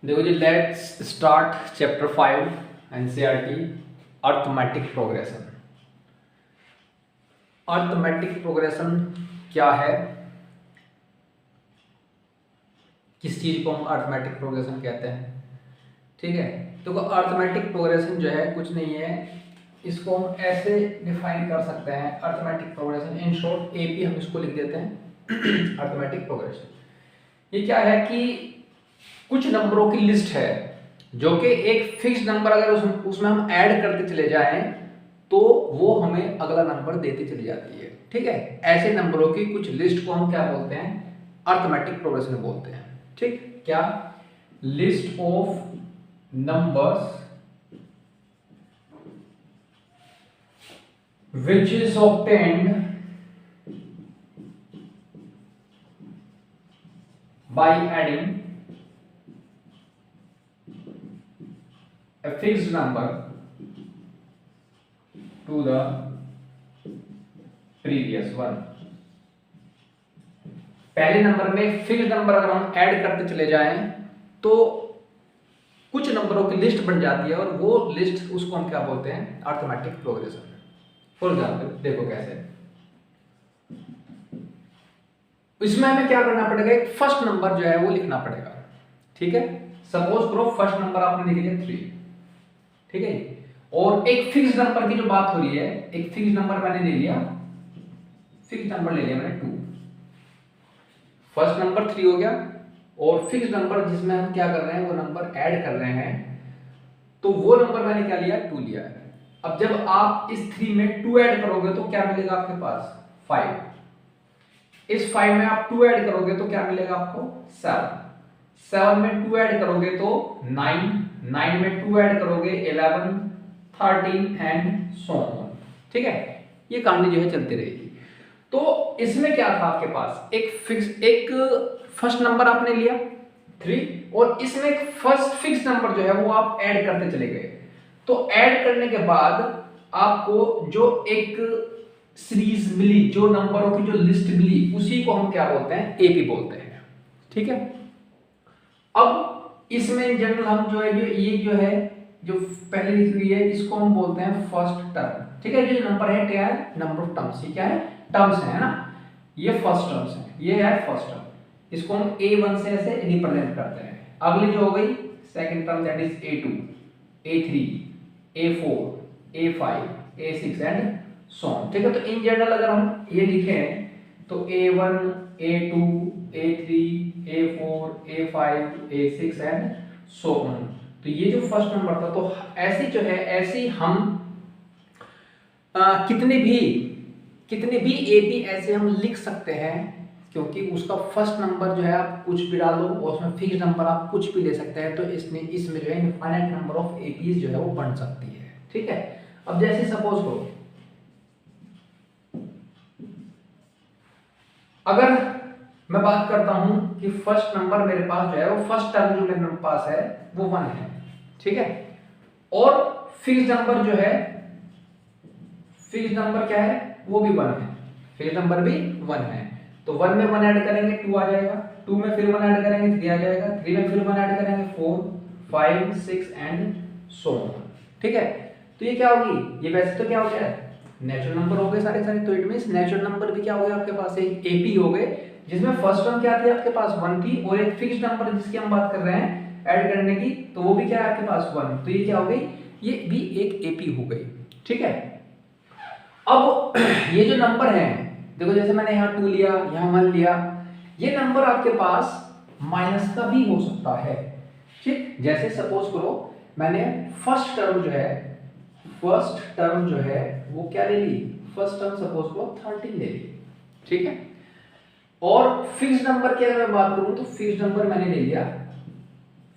देखो जी, let's start chapter 5 NCERT arithmetic progression. Arithmetic progression क्या है, किस चीज़ को हम अर्थमेटिक प्रोग्रेशन कहते हैं। ठीक है, तो अर्थमेटिक प्रोग्रेशन जो है कुछ नहीं है, इसको हम ऐसे डिफाइन कर सकते हैं। Arithmetic progression in short AP हम इसको लिख देते हैं। अर्थमेटिक प्रोग्रेशन ये क्या है कि कुछ नंबरों की लिस्ट है जो कि एक फिक्स नंबर अगर उसमें हम ऐड करते चले जाएं तो वो हमें अगला नंबर देती चली जाती है। ठीक है, ऐसे नंबरों की कुछ लिस्ट को हम क्या बोलते हैं, अर्थमेटिक प्रोग्रेशन बोलते हैं। ठीक, क्या, list of numbers which is obtained by adding a fixed number to the previous one। पहले नंबर में फिक्स्ड नंबर अगर हम ऐड करते चले जाएं तो कुछ नंबरों की लिस्ट बन जाती है और वो लिस्ट उसको हम क्या बोलते हैं, अर्थमेटिक प्रोग्रेशन। फॉर एग्जाम्पल देखो कैसे, इसमें हमें क्या करना पड़ेगा, एक फर्स्ट नंबर जो है वो लिखना पड़ेगा। ठीक है, सपोज करो फर्स्ट नंबर आपने लिख लिया 3। ठीक है, और एक फिक्स नंबर की जो बात हो रही है, एक फिक्स नंबर मैंने ले लिया, फिक्स नंबर ले लिया मैंने 2। फर्स्ट नंबर 3 हो गया और फिक्स नंबर जिसमें हम क्या कर रहे हैं, वो नंबर ऐड कर रहे हैं, तो वो नंबर मैंने क्या लिया, 2 लिया है। अब जब आप इस 3 में 2 ऐड करोगे तो क्या मिलेगा आपके पास, 5। इस 5 में आप 2 ऐड करोगे तो क्या मिलेगा आपको, 7। 7 में 2 ऐड करोगे तो 9। 9 में 2 ऐड करोगे 11, 13 एंड सो ऑन। ठीक है, ये कहानी जो है चलती रहेगी। तो इसमें क्या था आपके पास, एक फर्स्ट नंबर आपने लिया 3 और इसमें एक फर्स्ट फिक्स नंबर जो है वो आप ऐड करते चले गए। तो ऐड करने के बाद आपको जो एक सीरीज मिली, जो नंबरों की जो लिस्ट मिली, उसी को हम क्या बोलते हैं, एपी बोलते हैं। ठीक है, अब इसमें जनरल हम जो है, जो है जो पहले लिखी हुई है, इसको हम बोलते हैं फर्स्ट टर्म। ठीक है, जो नंबर है क्या है, नंबर ऑफ टर्म्स। ये क्या है, टर्म्स है ना, ये फर्स्ट टर्म्स है, ये है फर्स्ट टर्म। इसको हम A1 से ऐसे रिप्रेजेंट करते हैं। अगली जो हो गई second term, that is A2, A3, A4, A5, A6 and so on. ठीक है, तो इन जनरल अगर हम ये लिखें तो A1, A2, A3, A4, A5, A6 and so on. तो ये जो फर्स्ट नंबर था, तो ऐसे जो है, ऐसे हम कितने भी एपी ऐसे हम लिख सकते हैं, क्योंकि उसका फर्स्ट नंबर जो है आप कुछ भी डालो और उसमें फिक्स नंबर आप कुछ भी ले सकते हैं। तो इसमें जो है इनफाइनाइट नंबर ऑफ एपीज जो है वो बन सकती है। ठीक है, अब जैसे सपोज करो, अगर मैं बात करता हूं कि फर्स्ट नंबर मेरे पास जो है वो फर्स्ट टर्म जो मेरे पास है वो 1 है। ठीक है, और फिक्स नंबर जो है, फिक्स नंबर क्या है, वो भी 1 है। फिक्स नंबर भी 1 है, तो 1 में 1 ऐड करेंगे 2 आ जाएगा, 2 में फिर 1 ऐड करेंगे 3 आ जाएगा, 3 में फिर 1 ऐड करेंगे 4, 5, 6 एंड सो ऑन। ठीक है, तो ये क्या होगी, ये वैसे तो क्या हो गया, नेचुरल नंबर हो गए सारे सारे। तो इट मींस नेचुरल नंबर भी क्या हो गया आपके पास, एक एपी हो गए, जिसमें फर्स्ट टर्म क्या थी आपके पास, 1 थी, और एक फिक्स्ड नंबर जिसकी हम बात कर रहे हैं ऐड करने की, तो वो भी क्या है आपके पास, 1। तो ये क्या हो गई, ये भी एक एपी हो गई। ठीक है, अब ये जो नंबर है, देखो जैसे मैंने यहाँ 2 लिया, यहाँ 1 लिया, ये नंबर आपके पास माइनस का भी हो सकता है। ठीक, जैसे सपोज करो मैंने फर्स्ट टर्म जो है वो क्या ले ली, फर्स्ट टर्म सपोज करो 13 ले ली। ठीक है, और फिक्स नंबर की अगर मैं बात करूं तो फिक्स नंबर मैंने ले लिया,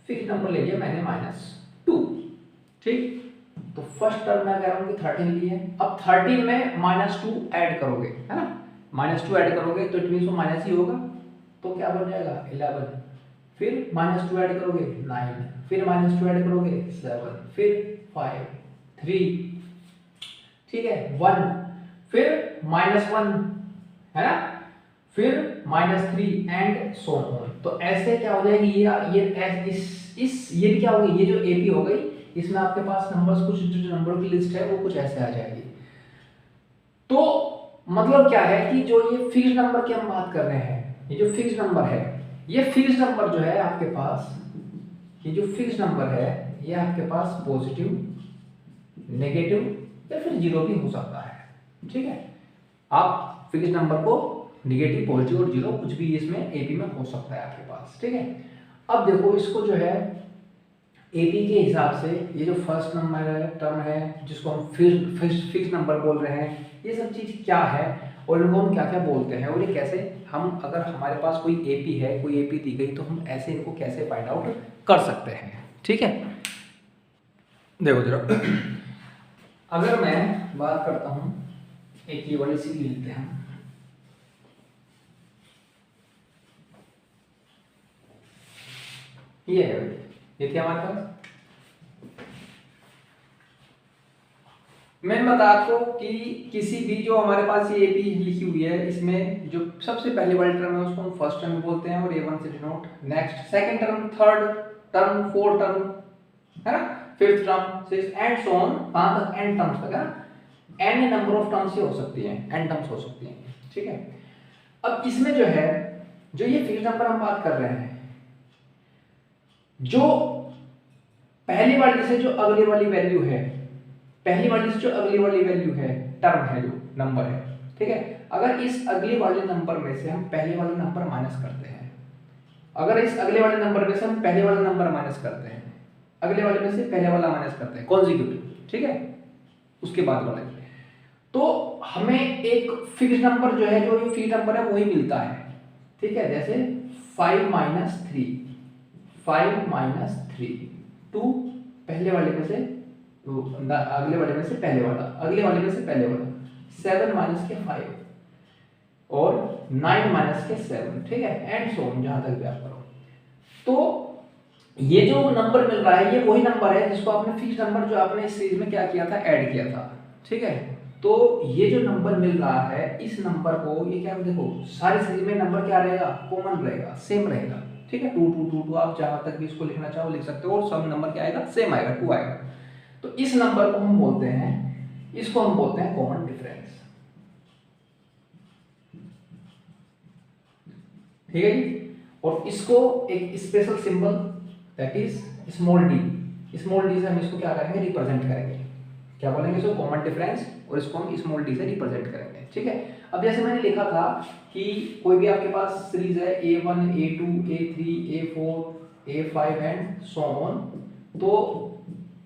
मैंने -2। ठीक, तो फर्स्ट टर्म में अगर हम 13 लिए, अब 13 में -2 ऐड करोगे, है ना, -2 ऐड करोगे तो इट मींस वो माइनस ही होगा, तो क्या बन जाएगा 11, फिर -2 ऐड करोगे 9, फिर -2 ऐड करोगे 7, फिर 5, 3, ठीक है 1, फिर -1, है ना, फिर -3 एंड सो ऑन। तो ऐसे क्या हो जाएगी, ये भी क्या होगी, ये जो एपी हो गई, इसमें आपके पास नंबर्स कुछ जो नंबरों की लिस्ट है वो कुछ ऐसे आ जाएगी। तो मतलब क्या है कि जो ये फिक्स नंबर की हम बात कर रहे हैं, ये जो फिक्स नंबर है, ये फिक्स नंबर जो है आपके पास, ये जो फिक्स नंबर है ये आपके पास पॉजिटिव, नेगेटिव या फिर जीरो भी हो सकता है। ठीक है, आप फिक्स नंबर को नेगेटिव, पॉजिटिव और जीरो कुछ भी इसमें एपी में हो सकता है आपके पास। ठीक है, अब देखो इसको जो है एपी के हिसाब से ये जो फर्स्ट नंबर है, टर्म है, जिसको हम फिक्स नंबर बोल रहे हैं, ये सब चीज़ क्या है और इनको हम क्या क्या बोलते हैं, और ये कैसे हम, अगर हमारे पास कोई एपी है, कोई एपी दी गई, तो हम ऐसे इनको कैसे फाइंड आउट कर सकते हैं। ठीक है, देखो जरा अगर मैं बात करता हूँ, एक ये वाली सी लेते हैं, ये है, ये थी हमारे पास। मैं बता आपको कि किसी भी जो हमारे पास ये एपी लिखी हुई है, इसमें जो सबसे पहले वाली टर्म है उसको हम फर्स्ट टर्म बोलते हैं, और A1 से denote, next second term, third term, fourth term, है ना, fifth term, sixth and so on, कहां तक, एन टर्म्स तक, है ना। एन नंबर ऑफ टर्म्स हो सकती हैं, एन टर्म्स हो सकती हैं। ठीक है, अब इसमें जो है, जो ये फिक्स नंबर हम बात कर रहे हैं, जो पहली वाली से जो अगली वाली वैल्यू है, पहली वाली से जो अगली वाली वैल्यू है, टर्म है, जो नंबर है, ठीक है, अगर इस अगली वाले नंबर में से हम पहले वाला नंबर माइनस करते हैं, अगर इस अगले वाले नंबर में से हम पहले वाला नंबर माइनस करते हैं, अगले वाले में से पहले वाला माइनस करते हैं, कॉन्जिक्यूटिव, ठीक है, उसके बाद वाले, तो हमें एक फिक्स नंबर जो है, जो ये फिक्स नंबर है वही मिलता है। ठीक है, जैसे 5 - 3, 5 - 3, 2 पहले वाले में से, तो अगले वाले में से पहले वाला, अगले वाले में से पहले वाला, 7 - 5 और 9 - 7, ठीक है, एंड सो ऑन, जहां तक भी आप करो। तो ये जो नंबर मिल रहा है, ये वही नंबर है जिसको आपने फिक्स नंबर, जो आपने इस सीरीज में क्या किया था, ऐड किया था। ठीक है, तो ये जो नंबर मिल रहा है, इस नंबर को, ये क्या, देखो सारी सीरीज में नंबर क्या रहेगा, कॉमन रहेगा, सेम रहेगा। ठीक है, 2 2 2 2, आप जहां तक भी इसको लिखना चाहो लिख सकते हो, और सब नंबर क्या आएगा, सेम आएगा, 2 आएगा। तो इस नंबर को हम बोलते हैं, इसको हम बोलते हैं कॉमन डिफरेंस। ठीक है जी, और इसको एक special symbol, that is small D, small D से हम इसको क्या करेंगे, रिप्रेजेंट करेंगे, क्या बोलेंगे इसको, कॉमन डिफरेंस, और इसको हम स्मॉल डी से रिप्रेजेंट करेंगे। ठीक है, अब जैसे मैंने लिखा था कि कोई भी आपके पास सीरीज है, A1 A2 A3 A4 A5 and so on, तो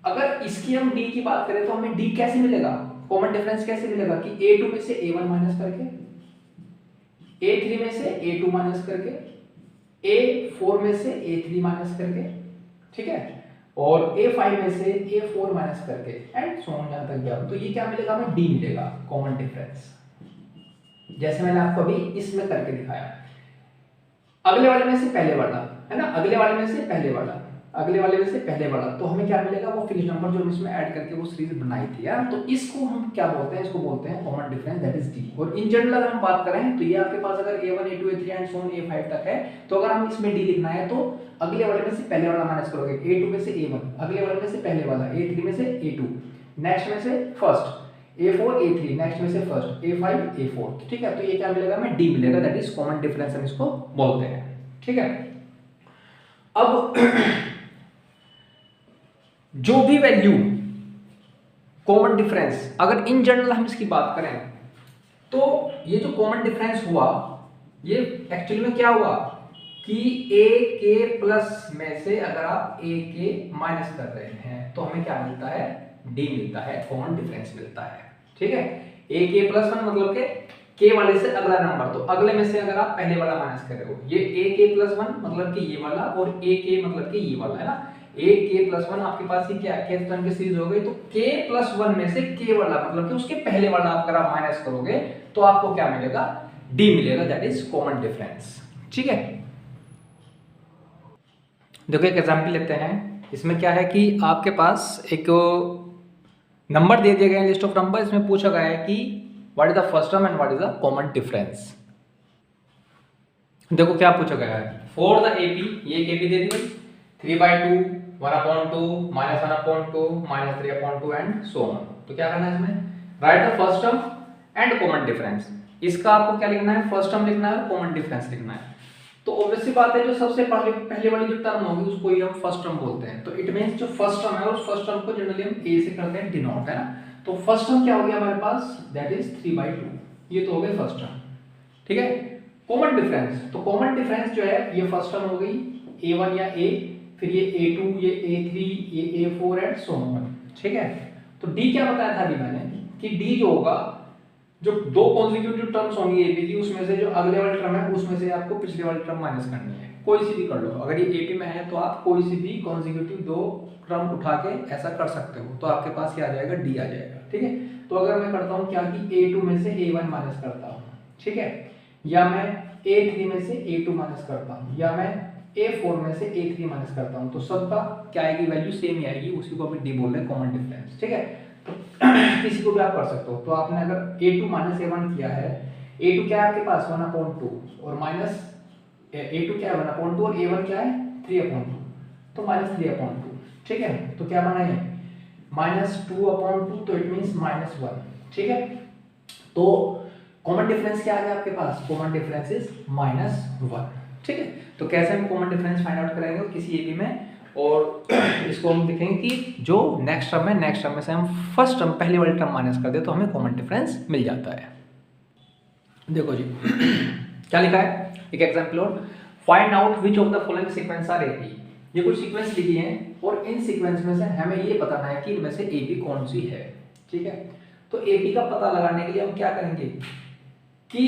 अगर इसकी हम डी की बात करें तो हमें डी कैसे मिलेगा, कॉमन डिफरेंस कैसे मिलेगा, कि A2 में से A1 माइनस करके, A3 में से A2 माइनस करके, A4 में से A3 माइनस करके, ठीक है, और A5 में से A4 माइनस करके, एंड सो ऑन, जहां तक गया। तो ये क्या मिलेगा, हमें D मिलेगा, कॉमन डिफरेंस, जैसे मैंने आपको अभी इसमें करके दिखाया। अगले वाले में से पहले वाला, है ना, अगले वाले में से पहले वाला, अगले वाले में से पहले वाला, तो हमें क्या मिलेगा, वो फिक्स नंबर जो हम इसमें ऐड करके वो सीरीज बनाई थी यार, तो इसको हम क्या बोलते हैं, इसको बोलते हैं common difference, that is D. और इन जनरल अगर हम बात करें तो ये आपके पास अगर A1 A2 A3 and so on A5 तक है, तो अगर हम इसमें डी लिखना है तो अगले वाले में से पहले वाला माइनस करोगे, A2 में से A1, अगले वाले में से पहले वाला, A3 में से A2, नेक्स्ट में से फर्स्ट, A4 A3, नेक्स्ट में से फर्स्ट, A5 A4, ठीक है, तो ये क्या मिलेगा, हमें D मिलेगा, दैट इज कॉमन डिफरेंस हम इसको बोलते हैं। ठीक है, अब जो भी वैल्यू कॉमन डिफरेंस, अगर इन जनरल हम इसकी बात करें, तो ये जो कॉमन डिफरेंस हुआ, ये एक्चुअली में क्या हुआ कि a के प्लस में से अगर आप a के माइनस कर रहे हैं, तो हमें क्या मिलता है, d मिलता है, कॉमन डिफरेंस मिलता है। ठीक है, a के प्लस 1 मतलब के k वाले से अगला नंबर, तो अगले में से अगर आप पहले वाला माइनस कर रहे हो, ये a के प्लस 1 मतलब कि ये वाला, और a के मतलब कि ये वाला, है ना, a k प्लस 1 आपके पास ये क्या k टर्म की सीरीज हो गई, तो k प्लस 1 में से k वाला मतलब कि उसके पहले वाला आप अगर आप माइनस करोगे तो आपको क्या मिलेगा, d मिलेगा, दैट इज कॉमन डिफरेंस। ठीक है, देखो एक एग्जांपल लेते हैं। इसमें क्या है कि आपके पास एक नंबर दे दिए गए, लिस्ट ऑफ नंबर, इसमें पूछा गया है कि what is the first term and what is the common difference. देखो क्या पूछा गया है, फॉर द एपी, ये एपी दे दी भाई, 3/2, 1/2, -1/2, -3/2 एंड सो ऑन। तो क्या करना है इसमें, right the first term and common difference. इसका आपको क्या लिखना है, फर्स्ट टर्म लिखना है और कॉमन डिफरेंस लिखना है। तो ऑब्वियसली बात है, जो सबसे पहले वाली जो टर्म होगी उसको ही हम फर्स्ट टर्म बोलते हैं। तो इट मींस जो फर्स्ट टर्म है, उस फर्स्ट टर्म को जनरली हम ए से करते हैं डिनोट, है ना। तो फर्स्ट टर्म क्या हो गया हमारे पास, दैट इज 3/2, ये तो हो गई फर्स्ट टर्म, ठीक है। कॉमन डिफरेंस, तो कॉमन डिफरेंस जो है ये फर्स्ट टर्म हो गई a1 या a, फिर ये a2, ये a3, ये a4 एंड सो ऑन, ठीक है। तो d क्या बताया था अभी मैंने कि d जो होगा, जो दो कॉन्जिक्यूटिव टर्म्स होंगी एपी की, उसमें से जो अगले वाली टर्म है उसमें से आपको पिछले वाली टर्म माइनस करनी है, कोई सी भी कर लो। अगर ये एपी में है तो आप कोई सी भी कॉन्जिक्यूटिव दो टर्म उठा के ऐसा कर सकते हो, तो आपके पास क्या आ जाएगा, डी आ जाएगा, ठीक है। तो अगर मैं करता हूँ क्या कि a2 में से a1 माइनस करता हूँ, ठीक है, या मैं a3 में से a2 माइनस करता हूँ, या मैं a4 में से a3 माइनस करता हूँ, तो सबका क्या आएगी, वैल्यू सेम ही आएगी, उसी को हम डी बोल रहे हैं, कॉमन डिफरेंस, ठीक है। तो किसी को भी आप कर सकते हो। तो आपने अगर a2 माइनस a1 किया है, a2 क्या है आपके पास 1/2 और माइनस a2 क्या है 1/2 और a1 क्या है 3/2, तो -3/2, ठीक है। तो क्या बना है -2/2, तो इट मींस -1, ठीक है। तो कॉमन डिफरेंस क्या आ गया आपके पास, कॉमन डिफरेंस इज -1, ठीक है। तो कैसे हम कॉमन डिफरेंस फाइंड आउट करेंगे किसी एपी में, और इसको हम देखेंगे कि जो नेक्स्ट टर्म है, नेक्स्ट टर्म में से हम फर्स्ट टर्म पहले वाली टर्म माइनस कर दे तो हमें कॉमन डिफरेंस मिल जाता है। देखो जी क्या लिखा है, एक एग्जांपल और, find out which of the following sequence are AP. ये कुछ सीक्वेंस लिखी हैं और इन सीक्वेंस में से हमें ये बताना है कि इनमें से एपी कौन सी है, ठीक है। तो एपी का पता लगाने के लिए हम क्या करेंगे कि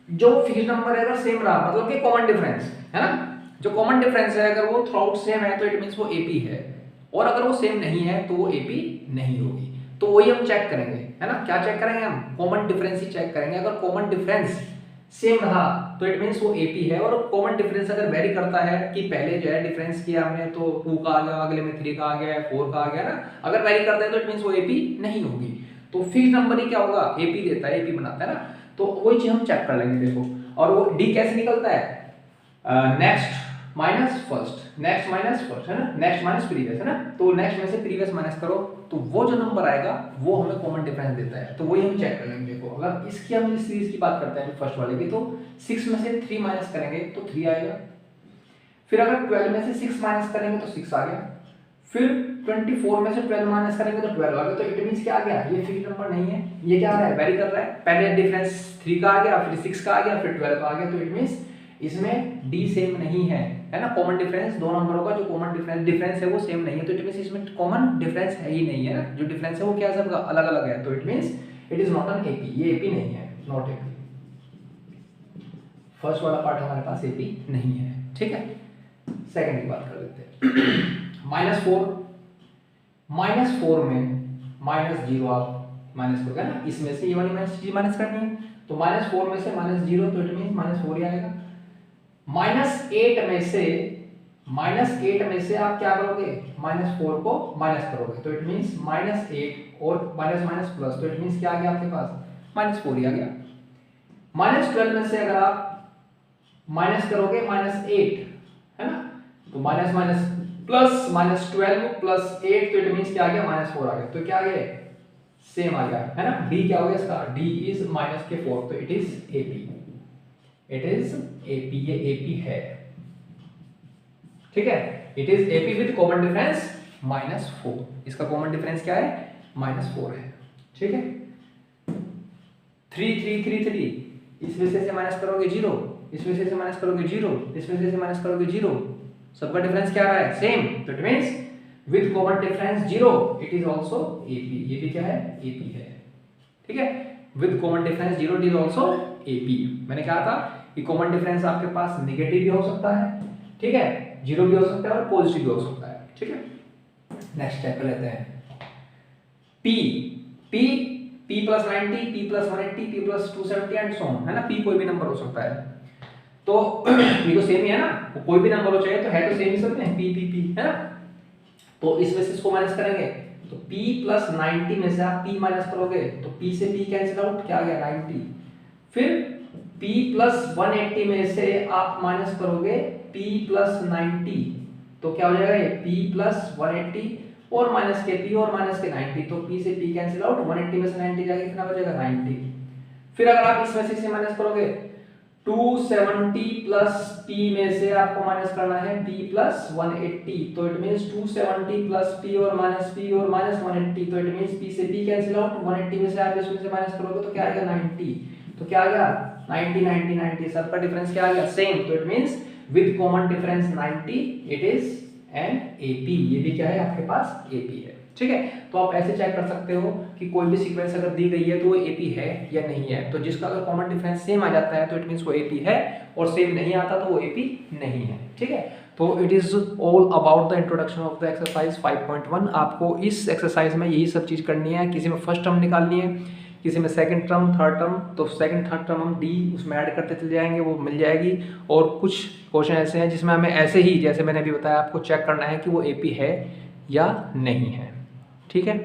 जो फिक्स्ड नंबर है अगर सेम रहा, मतलब कि कॉमन डिफरेंस है ना, जो कॉमन डिफरेंस है अगर वो थ्रू आउट सेम है तो इट मींस वो एपी है, और अगर वो सेम नहीं है तो वो एपी नहीं होगी। तो वही हम चेक करेंगे, है ना, क्या चेक करेंगे हम, कॉमन डिफरेंस ही चेक करेंगे। अगर कॉमन डिफरेंस सेम रहा तो इट मींस वो एपी है, और कॉमन डिफरेंस अगर वेरी करता है कि पहले जो है डिफरेंस किया हमने तो 2 का आ गया, अगले में 3 का आ गया, 4 का आ गया ना, अगर वेरी करता है तो इट मींस वो एपी नहीं होगी। तो फिक्स्ड नंबर ही क्या होगा, एपी देता है, एपी बनाता है ना। तो वही चीज हम चेक कर लेंगे, देखो। और वो डी कैसे निकलता है, next minus first, next minus first, है ना, नेक्स्ट माइनस प्रीवियस, है ना। तो नेक्स्ट में से प्रीवियस माइनस करो तो वो जो नंबर आएगा वो हमें कॉमन डिफरेंस देता है। तो वही हम चेक कर लेंगे। देखो अगर इसकी हम इस सीरीज की बात करते हैं फर्स्ट वाले की, तो 6 में से 3 माइनस करेंगे तो 3 आएगा, फिर अगर 12 में से 6 माइनस करेंगे तो 6 आ गया, फिर 24 में से 12 माइनस करेंगे तो 12 आ गया। तो इट मींस क्या आ गया, ये फिक्स्ड नंबर नहीं है, ये क्या आ रहा है, वेरी कर रहा है। पहले डिफरेंस 3 का आ गया, फिर 6 का आ गया, फिर 12 का आ गया। तो इट मींस इसमें डी सेम नहीं है, है ना। कॉमन डिफरेंस दो नंबरों का जो कॉमन डिफरेंस है वो सेम नहीं है, तो इट मींस इसमें कॉमन डिफरेंस है ही नहीं है ना। जो डिफरेंस है वो क्या है, सबका अलग अलग है। तो it means it is not an AP, ये एपी नहीं है, नॉट एपी। फर्स्ट वाला पार्ट हमारे पास एपी नहीं है, ठीक है। सेकंड की बात कर लेते हैं। -4 में -0 आप माइनस करोगे ना, इसमें से ये वाली माइनस करनी है, तो -4 में से -0 तो इट मींस -4 ही आएगा। -8 में से आप क्या करोगे, -4 को माइनस करोगे, तो इट मींस -8 और माइनस माइनस प्लस, तो इट मींस क्या आ गया आपके पास, -4 ही आ गया। -12 में से अगर आप माइनस करोगे -8, है ना, तो माइनस माइनस प्लस, -12 प्लस 8, तो इट मींस क्या आ गया, -4 आ गया। तो क्या आ गया, सेम आ गया, है ना। डी क्या हो गया इसका, डी इज -4, तो it is AP, it is AP, ये एपी है, ठीक है। It is AP with common difference -4, इसका कॉमन डिफरेंस क्या है, -4 है, ठीक है। 3 3 3 3, इस विषय से माइनस करोगे 0, इस विषय से माइनस करोगे 0, इस विषय से माइनस करोगे 0, सबका डिफरेंस क्या आ रहा है, सेम। तो it means with common difference 0 it is also AP, ये भी क्या है, एपी है, ठीक है। With common difference 0 it is also AP. मैंने कहा था कि कॉमन डिफरेंस आपके पास नेगेटिव भी हो सकता है, ठीक है, 0 भी हो सकता है और पॉजिटिव भी हो सकता है, ठीक है। नेक्स्ट स्टेप पे लेते हैं। p p p + 90, p + 180, p + 270 and so on, है ना। p कोई भी नंबर हो सकता है, तो ये तो सेम ही है ना, कोई भी नंबर हो चाहे, तो है तो सेम ही सब में, p है ना। तो इसमें से इसको माइनस करेंगे तो p + 90 में से आप p माइनस करोगे तो p से p कैंसिल आउट, क्या आ गया 90, फिर p प्लस 180 में से आप माइनस करोगे p प्लस 90, तो क्या हो जाएगा ये p प्लस 180 और माइनस के p और माइनस के 90, तो p से p कैंसिल आउट, 180 में से 90 जाएगा, कितना बचेगा 90। फिर अगर आप इसमें से माइनस करोगे 270 प्लस p में से आपको माइनस करना है p प्लस 180, तो इट मींस 270 प्लस p और माइनस 180, तो इट मींस p से p कैंसिल आउट, 180 में से आप इसमें से माइनस करोगे तो क्या आएगा 90, तो क्या आ गया 90 90 90, सबका डिफरेंस क्या आ गया सेम, तो it means with common difference 90 it is an AP, ये भी क्या है आपके पास AP है, ठीक है। तो आप ऐसे चेक कर सकते हो कि कोई भी सीक्वेंस अगर दी गई है तो वो AP है या नहीं है, तो जिसका अगर कॉमन डिफरेंस सेम आ जाता है तो इट मींस वो AP है, और सेम नहीं आता तो वो AP नहीं है, ठीक है। तो it is all about the introduction of the exercise 5.1। आपको इस एक्सरसाइज में यही सब चीज़ करनी है, किसी में फर्स्ट टर्म निकालनी है, किसी में सेकंड टर्म, थर्ड टर्म, तो सेकंड थर्ड टर्म हम डी उसमें ऐड करते चले जाएंगे, वो मिल जाएगी। और कुछ क्वेश्चन ऐसे हैं जिसमें हमें ऐसे ही जैसे मैंने अभी बताया आपको चेक करना है कि वो AP है या नहीं है, ठीक है।